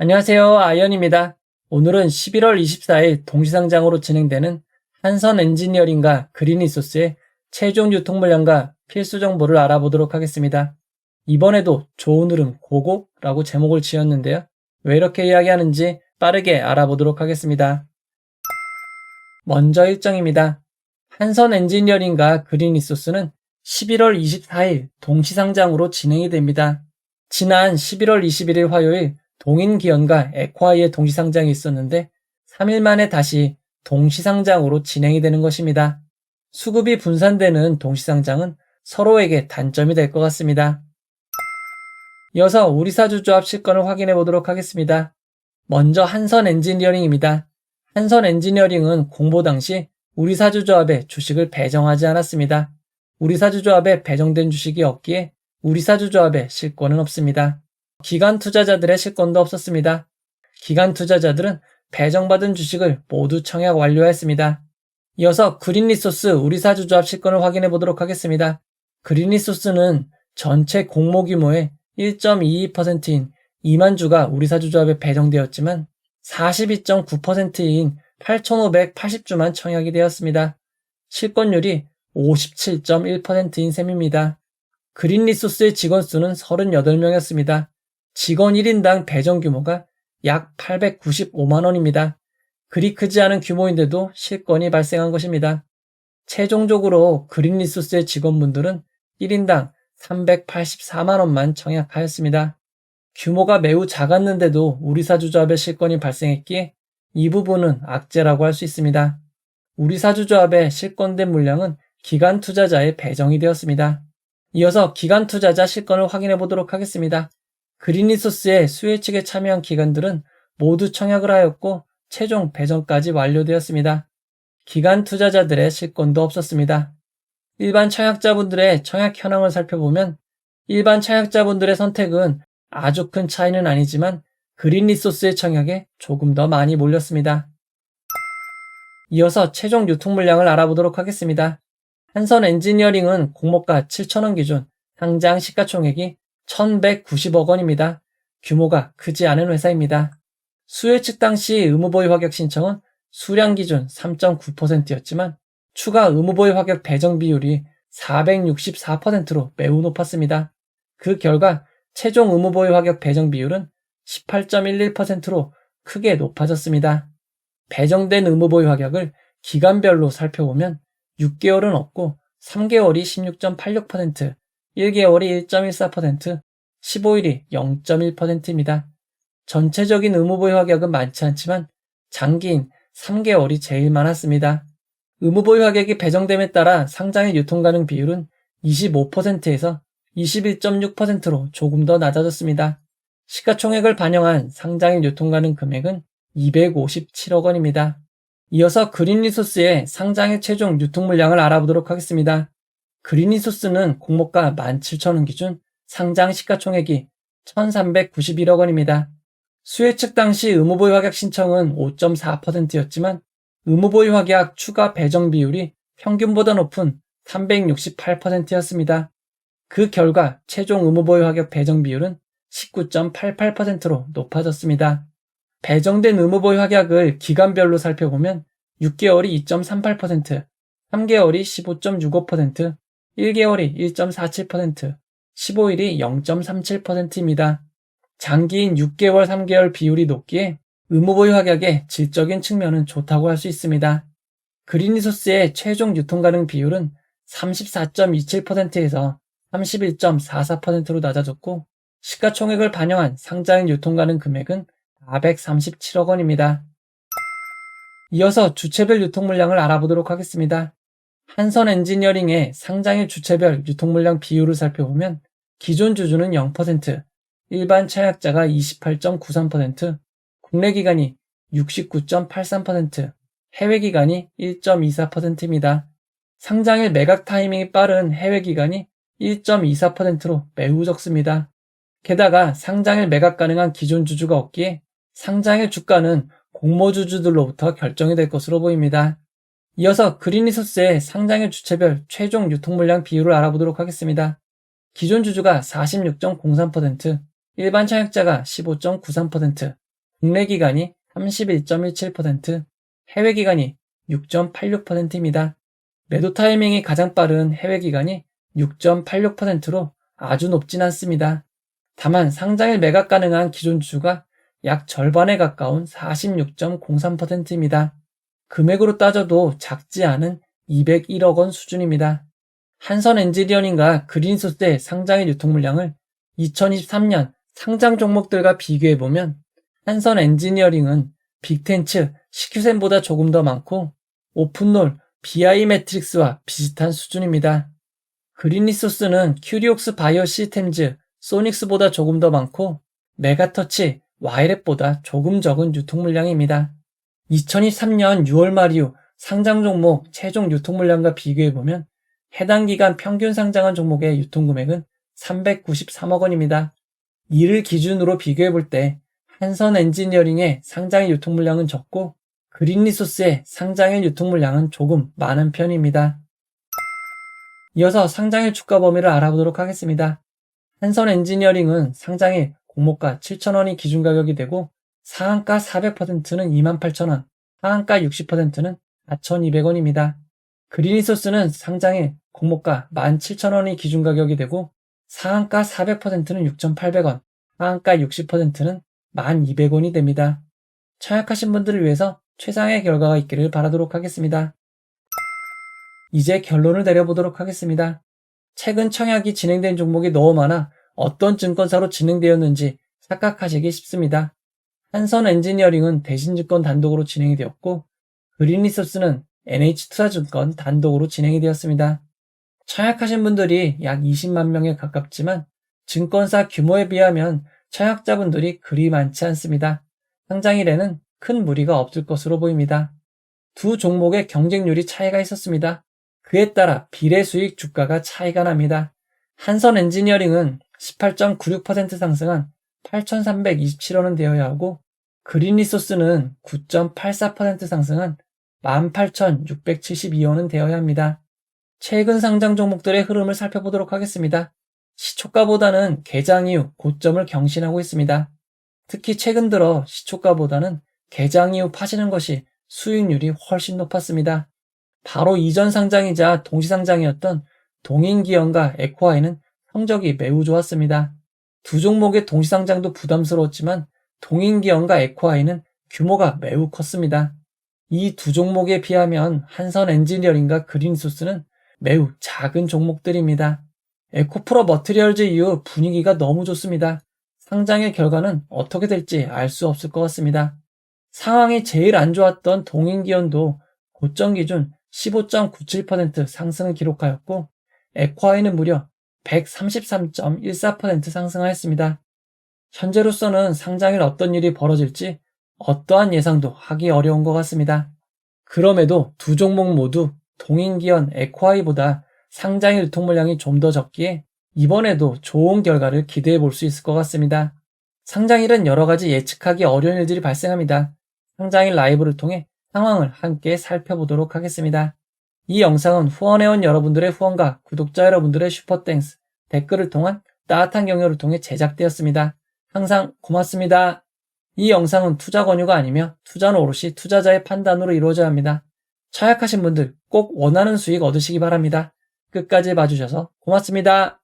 안녕하세요. 아이언입니다. 오늘은 11월 24일 동시상장으로 진행되는 한선 엔지니어링과 그린리소스의 최종 유통 물량과 필수 정보를 알아보도록 하겠습니다. 이번에도 좋은 흐름 고고라고 제목을 지었는데요. 왜 이렇게 이야기하는지 빠르게 알아보도록 하겠습니다. 먼저 일정입니다. 한선 엔지니어링과 그린리소스는 11월 24일 동시상장으로 진행이 됩니다. 지난 11월 21일 화요일 동인기업과 에콰이의 동시상장이 있었는데 3일 만에 다시 동시상장으로 진행이 되는 것입니다. 수급이 분산되는 동시상장은 서로에게 단점이 될 것 같습니다. 이어서 우리사주조합 실권을 확인해 보도록 하겠습니다. 먼저 한선 엔지니어링입니다. 한선 엔지니어링은 공보 당시 우리사주조합에 주식을 배정하지 않았습니다. 우리사주조합에 배정된 주식이 없기에 우리사주조합에 실권은 없습니다. 기관 투자자들의 실권도 없었습니다. 기관 투자자들은 배정받은 주식을 모두 청약 완료했습니다. 이어서 그린리소스 우리사주조합 실권을 확인해 보도록 하겠습니다. 그린리소스는 전체 공모 규모의 1.22%인 2만 주가 우리사주조합에 배정되었지만 42.9%인 8,580주만 청약이 되었습니다. 실권율이 57.1%인 셈입니다. 그린리소스의 직원 수는 38명이었습니다. 직원 1인당 배정 규모가 약 895만 원입니다. 그리 크지 않은 규모인데도 실권이 발생한 것입니다. 최종적으로 그린리소스의 직원분들은 1인당 384만 원만 청약하였습니다. 규모가 매우 작았는데도 우리사주조합의 실권이 발생했기에 이 부분은 악재라고 할 수 있습니다. 우리사주조합에 실권된 물량은 기관 투자자에 배정이 되었습니다. 이어서 기관 투자자 실권을 확인해 보도록 하겠습니다. 그린리소스의 수혜 측에 참여한 기관들은 모두 청약을 하였고 최종 배정까지 완료되었습니다. 기관 투자자들의 실권도 없었습니다. 일반 청약자분들의 청약 현황을 살펴보면 일반 청약자분들의 선택은 아주 큰 차이는 아니지만 그린리소스의 청약에 조금 더 많이 몰렸습니다. 이어서 최종 유통 물량을 알아보도록 하겠습니다. 한선 엔지니어링은 공모가 7,000원 기준 상장 시가총액이 1,190억 원입니다. 규모가 크지 않은 회사입니다. 수혜 측 당시 의무보유 확약 신청은 수량 기준 3.9%였지만 추가 의무보유 확약 배정 비율이 464%로 매우 높았습니다. 그 결과 최종 의무보유 확약 배정 비율은 18.11%로 크게 높아졌습니다. 배정된 의무보유 확약을 기간별로 살펴보면 6개월은 없고 3개월이 16.86%, 1개월이 1.14%, 15일이 0.1%입니다. 전체적인 의무보유 확약은 많지 않지만 장기인 3개월이 제일 많았습니다. 의무보유 확약이 배정됨에 따라 상장의 유통 가능 비율은 25%에서 21.6%로 조금 더 낮아졌습니다. 시가총액을 반영한 상장의 유통 가능 금액은 257억 원입니다. 이어서 그린리소스의 상장의 최종 유통 물량을 알아보도록 하겠습니다. 그린리소스는 공모가 17,000원 기준 상장 시가총액이 1,391억 원입니다. 수혜 측 당시 의무보유 확약 신청은 5.4%였지만 의무보유 확약 추가 배정 비율이 평균보다 높은 368%였습니다. 그 결과 최종 의무보유 확약 배정 비율은 19.88%로 높아졌습니다. 배정된 의무보유 확약을 기간별로 살펴보면 6개월이 2.38%, 3개월이 15.65%, 1개월이 1.47%, 15일이 0.37%입니다. 장기인 6개월, 3개월 비율이 높기에 의무보유 확약의 질적인 측면은 좋다고 할 수 있습니다. 그린리소스의 최종 유통 가능 비율은 34.27%에서 31.44%로 낮아졌고 시가총액을 반영한 상장인 유통 가능 금액은 437억 원입니다. 이어서 주체별 유통 물량을 알아보도록 하겠습니다. 한선 엔지니어링의 상장일 주체별 유통 물량 비율을 살펴보면 기존 주주는 0%, 일반 청약자가 28.93%, 국내 기관이 69.83%, 해외 기관이 1.24%입니다. 상장일 매각 타이밍이 빠른 해외 기관이 1.24%로 매우 적습니다. 게다가 상장일 매각 가능한 기존 주주가 없기에 상장일 주가는 공모주주들로부터 결정이 될 것으로 보입니다. 이어서 그린리소스의 상장일 주체별 최종 유통 물량 비율을 알아보도록 하겠습니다. 기존 주주가 46.03%, 일반 청약자가 15.93%, 국내 기관이 31.17%, 해외 기관이 6.86%입니다. 매도 타이밍이 가장 빠른 해외 기관이 6.86%로 아주 높진 않습니다. 다만 상장일 매각 가능한 기존 주가 약 절반에 가까운 46.03%입니다. 금액으로 따져도 작지 않은 201억 원 수준입니다. 한선 엔지니어링과 그린소스의 상장일 유통 물량을 2023년 상장 종목들과 비교해보면 한선 엔지니어링은 빅텐츠, 식큐센보다 조금 더 많고 오픈롤, BI 매트릭스와 비슷한 수준입니다. 그린리소스는 큐리옥스 바이오 시스템즈, 소닉스보다 조금 더 많고 메가터치, 와이랩보다 조금 적은 유통 물량입니다. 2023년 6월 말 이후 상장 종목 최종 유통 물량과 비교해보면 해당 기간 평균 상장한 종목의 유통 금액은 393억 원입니다. 이를 기준으로 비교해볼 때 한선 엔지니어링의 상장일 유통 물량은 적고 그린리소스의 상장일 유통 물량은 조금 많은 편입니다. 이어서 상장일 주가 범위를 알아보도록 하겠습니다. 한선 엔지니어링은 상장일 공모가 7,000원이 기준 가격이 되고 상한가 400%는 28,000원, 하한가 60%는 4,200원입니다. 그린리소스는 상장일 공모가 17,000원이 기준 가격이 되고 상한가 400%는 6,800원, 하한가 60%는 1,200원이 됩니다. 청약하신 분들을 위해서 최상의 결과가 있기를 바라도록 하겠습니다. 이제 결론을 내려보도록 하겠습니다. 최근 청약이 진행된 종목이 너무 많아 어떤 증권사로 진행되었는지 착각하시기 쉽습니다. 한선 엔지니어링은 대신증권 단독으로 진행이 되었고 그린리소스는 NH투자증권 단독으로 진행이 되었습니다. 청약하신 분들이 약 20만 명에 가깝지만 증권사 규모에 비하면 청약자분들이 그리 많지 않습니다. 상장일에는 큰 무리가 없을 것으로 보입니다. 두 종목의 경쟁률이 차이가 있었습니다. 그에 따라 비례 수익 주가가 차이가 납니다. 한선 엔지니어링은 18.96% 상승한 8,327원은 되어야 하고 그린리소스는 9.84% 상승한 18,672원은 되어야 합니다. 최근 상장 종목들의 흐름을 살펴보도록 하겠습니다. 시초가보다는 개장 이후 고점을 경신하고 있습니다. 특히 최근 들어 시초가보다는 개장 이후 파지는 것이 수익률이 훨씬 높았습니다. 바로 이전 상장이자 동시상장이었던 동인기업과 에코아이는 성적이 매우 좋았습니다. 두 종목의 동시상장도 부담스러웠지만 동인기업과 에코아이는 규모가 매우 컸습니다. 이 두 종목에 비하면 한선 엔지니어링과 그린소스는 매우 작은 종목들입니다. 에코프로 머티리얼즈 이후 분위기가 너무 좋습니다. 상장의 결과는 어떻게 될지 알 수 없을 것 같습니다. 상황이 제일 안 좋았던 동인기업도 고점 기준 15.97% 상승을 기록하였고 에코아이는 무려 133.14% 상승하였습니다. 현재로서는 상장일 어떤 일이 벌어질지 어떠한 예상도 하기 어려운 것 같습니다. 그럼에도 두 종목 모두 동인기업 에코아이보다 상장일 유통 물량이 좀 더 적기에 이번에도 좋은 결과를 기대해 볼 수 있을 것 같습니다. 상장일은 여러 가지 예측하기 어려운 일들이 발생합니다. 상장일 라이브를 통해 상황을 함께 살펴보도록 하겠습니다. 이 영상은 후원해온 여러분들의 후원과 구독자 여러분들의 슈퍼땡스, 댓글을 통한 따뜻한 격려를 통해 제작되었습니다. 항상 고맙습니다. 이 영상은 투자 권유가 아니며 투자는 오롯이 투자자의 판단으로 이루어져야 합니다. 청약하신 분들 꼭 원하는 수익 얻으시기 바랍니다. 끝까지 봐주셔서 고맙습니다.